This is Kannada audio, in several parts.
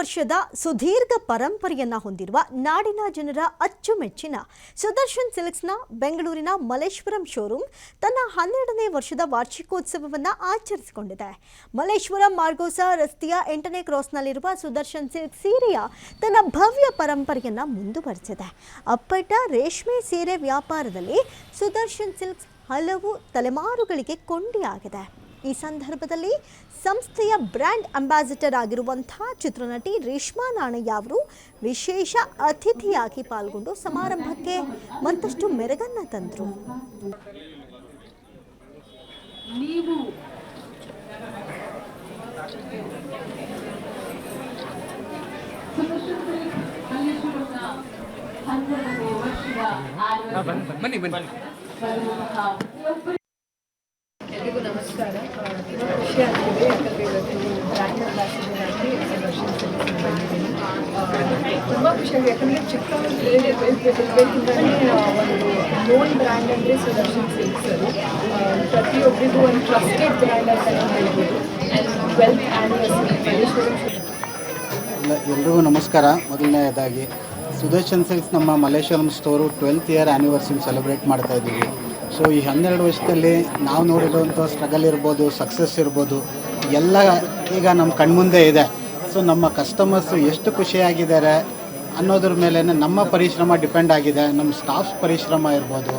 ವರ್ಷದ ಸುದೀರ್ಘ ಪರಂಪರೆಯನ್ನ ಹೊಂದಿರುವ ನಾಡಿನ ಜನರ ಅಚ್ಚುಮೆಚ್ಚಿನ ಸುದರ್ಶನ್ ಸಿಲ್ಕ್ಸ್ನ ಬೆಂಗಳೂರಿನ ಮಲ್ಲೇಶ್ವರಂ ಶೋರೂಮ್ ತನ್ನ 12ನೇ ವರ್ಷದ ವಾರ್ಷಿಕೋತ್ಸವವನ್ನು ಆಚರಿಸಿಕೊಂಡಿದೆ. ಮಲ್ಲೇಶ್ವರಂ ಮಾರ್ಗೋಸಾ ರಸ್ತೆಯ 8ನೇ ಕ್ರಾಸ್ನಲ್ಲಿರುವ ಸುದರ್ಶನ್ ಸಿಲ್ಕ್ಸ್ ಸೀರೆಯ ತನ್ನ ಭವ್ಯ ಪರಂಪರೆಯನ್ನ ಮುಂದುವರೆಸಿದೆ. ಅಪ್ಪಟ ರೇಷ್ಮೆ ಸೀರೆ ವ್ಯಾಪಾರದಲ್ಲಿ ಸುದರ್ಶನ್ ಸಿಲ್ಕ್ಸ್ ಹಲವು ತಲೆಮಾರುಗಳಿಗೆ ಕೊಂಡಿಯಾಗಿದೆ. ಈ ಸಂದರ್ಭದಲ್ಲಿ ಸಂಸ್ಥೆಯ ಬ್ರ್ಯಾಂಡ್ ಅಂಬಾಸಿಡರ್ ಆಗಿರುವಂತಹ ಚಿತ್ರನಟಿ ರೇಷ್ಮಾ ನಾಣಯ್ಯ ಅವರು ವಿಶೇಷ ಅತಿಥಿಯಾಗಿ ಪಾಲ್ಗೊಂಡು ಸಮಾರಂಭಕ್ಕೆ ಮತ್ತಷ್ಟು ಮೆರುಗನ್ನ ತಂದರು. ಎಲ್ರಿಗೂ ನಮಸ್ಕಾರ. ಖುಷಿ ಆಗ್ತಿದೆ ಯಾಕಂದರೆ ಇವತ್ತು ಬ್ರ್ಯಾಂಡ್ ಅಂಬಾಸಿಡರ್ ಆಗಿ ಸುದರ್ಶನ್ ಸಿಲ್ಕ್ಸ್ ಬಂದಿದ್ದೀನಿ. ತುಂಬ ಖುಷಿಯಾಗಿದೆ ಯಾಕಂದರೆ ಚಿಕ್ಕಬೇಕಿಂದಲೇ ಒಂದು ನೋನ್ ಬ್ರ್ಯಾಂಡ್ ಅಂದರೆ ಸುದರ್ಶನ್ ಸಿಲ್ಕ್ಸ್ ಅದು ಪ್ರತಿಯೊಬ್ಬರಿಗೂ ಒಂದು ಟ್ರಸ್ಟೆಡ್ ಬ್ರ್ಯಾಂಡ್ ಅಂತ ಹೇಳ್ಬೋದು. And 12th anniversary Malleshwaram. ಎಲ್ರಿಗೂ ನಮಸ್ಕಾರ. ಮೊದಲನೇದಾಗಿ ಸುದರ್ಶನ್ ಸಿಲ್ಕ್ಸ್ ನಮ್ಮ Malleshwaram store 12th year anniversary celebrate ಮಾಡ್ತಾ ಇದ್ದೀವಿ. ಸೊ ಈ 12 ವರ್ಷದಲ್ಲಿ ನಾವು ನೋಡಿರುವಂಥ ಸ್ಟ್ರಗಲ್ ಇರ್ಬೋದು, ಸಕ್ಸಸ್ ಇರ್ಬೋದು, ಎಲ್ಲ ಈಗ ನಮ್ಮ ಕಣ್ಮುಂದೆ ಇದೆ. ಸೊ ನಮ್ಮ ಕಸ್ಟಮರ್ಸು ಎಷ್ಟು ಖುಷಿಯಾಗಿದ್ದಾರೆ ಅನ್ನೋದ್ರ ಮೇಲೆ ನಮ್ಮ ಪರಿಶ್ರಮ ಡಿಪೆಂಡ್ ಆಗಿದೆ, ನಮ್ಮ ಸ್ಟಾಫ್ಸ್ ಪರಿಶ್ರಮ ಇರ್ಬೋದು.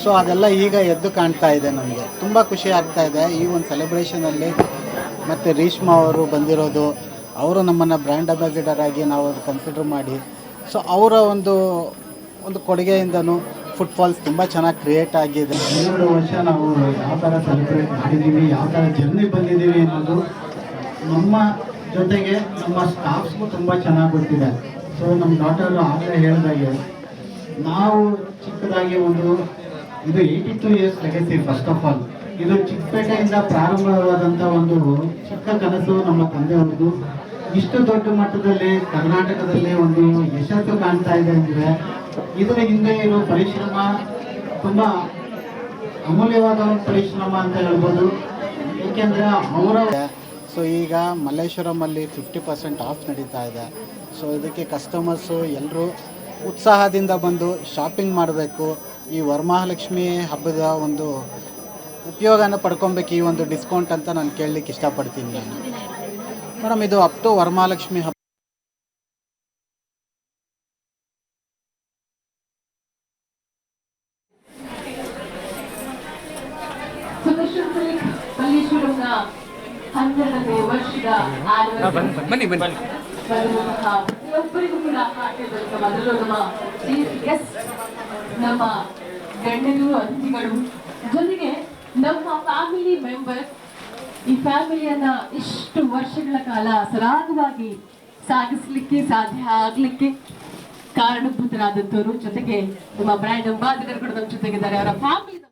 ಸೊ ಅದೆಲ್ಲ ಈಗ ಎದ್ದು ಕಾಣ್ತಾ ಇದೆ. ನಮಗೆ ತುಂಬ ಖುಷಿ ಆಗ್ತಾ ಇದೆ ಈ ಒಂದು ಸೆಲೆಬ್ರೇಷನಲ್ಲಿ. ಮತ್ತು ರೇಷ್ಮಾ ಅವರು ಬಂದಿರೋದು, ಅವರು ನಮ್ಮನ್ನು ಬ್ರ್ಯಾಂಡ್ ಅಂಬಾಸಿಡರ್ ಆಗಿ ನಾವು ಕನ್ಸಿಡರ್ ಮಾಡಿ, ಸೊ ಅವರ ಒಂದು ಕೊಡುಗೆಯಿಂದನೂ ಫುಟ್ಫಾಲ್ಸ್ ತುಂಬ ಚೆನ್ನಾಗಿ ಕ್ರಿಯೇಟ್ ಆಗಿದೆ. 12 ವರ್ಷ ನಾವು ಯಾವ ಥರ ಸೆಲೆಬ್ರೇಟ್ ಮಾಡಿದ್ದೀವಿ, ಯಾವ ಥರ ಜರ್ನಿ ಬಂದಿದ್ದೀವಿ ಅನ್ನೋದು ನಮ್ಮ ಜೊತೆಗೆ ನಮ್ಮ ಸ್ಟಾಫ್ಸ್ಗೂ ತುಂಬ ಚೆನ್ನಾಗಿ ಗೊತ್ತಿದೆ. ಸೊ ನಮ್ಮ ಡಾಟರು ಆಗಲೇ ಹೇಳಿದಾಗೆ ನಾವು ಚಿಕ್ಕದಾಗಿ ಇದು 82 years legacy. First of all ಇದು ಚಿಕ್ಕಪೇಟೆಯಿಂದ ಪ್ರಾರಂಭವಾದಂಥ ಒಂದು ಚಿಕ್ಕ ಕನಸು ನಮ್ಮ ತಂದೆಯವ್ರದ್ದು. ಇಷ್ಟು ದೊಡ್ಡ ಮಟ್ಟದಲ್ಲಿ ಕರ್ನಾಟಕದಲ್ಲಿ ಒಂದು ಯಶಸ್ಸು ಕಾಣ್ತಾ ಇದೆ ಅಂದರೆ ಇದರ ಹಿಂದೆ ಇರೋ ಪರಿಶ್ರಮ ತುಂಬ ಅಮೂಲ್ಯವಾದ ಒಂದು ಪರಿಶ್ರಮ ಅಂತ ಹೇಳ್ಬೋದು. ಏಕೆಂದರೆ ಸೊ ಈಗ ಮಲ್ಲೇಶ್ವರಮಲ್ಲಿ 50% ಆಫ್ ನಡೀತಾ ಇದೆ. ಸೊ ಇದಕ್ಕೆ ಕಸ್ಟಮರ್ಸು ಎಲ್ಲರೂ ಉತ್ಸಾಹದಿಂದ ಬಂದು ಶಾಪಿಂಗ್ ಮಾಡಬೇಕು. ಈ ವರಮಹಾಲಕ್ಷ್ಮಿ ಹಬ್ಬದ ಒಂದು ಉಪಯೋಗನ ಪಡ್ಕೊಬೇಕು ಈ ಒಂದು ಡಿಸ್ಕೌಂಟ್ ಅಂತ ನಾನು ಕೇಳಲಿಕ್ಕೆ ಇಷ್ಟಪಡ್ತೀನಿ. ನಾನು ಮೇಡಮ್, ಇದು ಅಪ್ ಟು ವರಮಹಾಲಕ್ಷ್ಮಿ ಹಬ್ಬ. ನಮ್ಮ ಗಣ್ಯರು, ಅತಿಥಿಗಳು ಜೊತೆಗೆ ನಮ್ಮ ಫ್ಯಾಮಿಲಿ ಮೆಂಬರ್ಸ್ ಈ ಫ್ಯಾಮಿಲಿಯನ್ನ ಇಷ್ಟು ವರ್ಷಗಳ ಕಾಲ ಸರಾಗವಾಗಿ ಸಾಗಿಸ್ಲಿಕ್ಕೆ ಸಾಧ್ಯ ಆಗ್ಲಿಕ್ಕೆ ಕಾರಣಭೂತರಾದಂಥವ್ರು, ಜೊತೆಗೆ ನಮ್ಮ ಬ್ರ್ಯಾಂಡ್ ಅಂಬಾಸಿಡರ್ ಕೂಡ ನಮ್ಮ ಜೊತೆಗಿದ್ದಾರೆ. ಅವರ ಫ್ಯಾಮಿಲಿ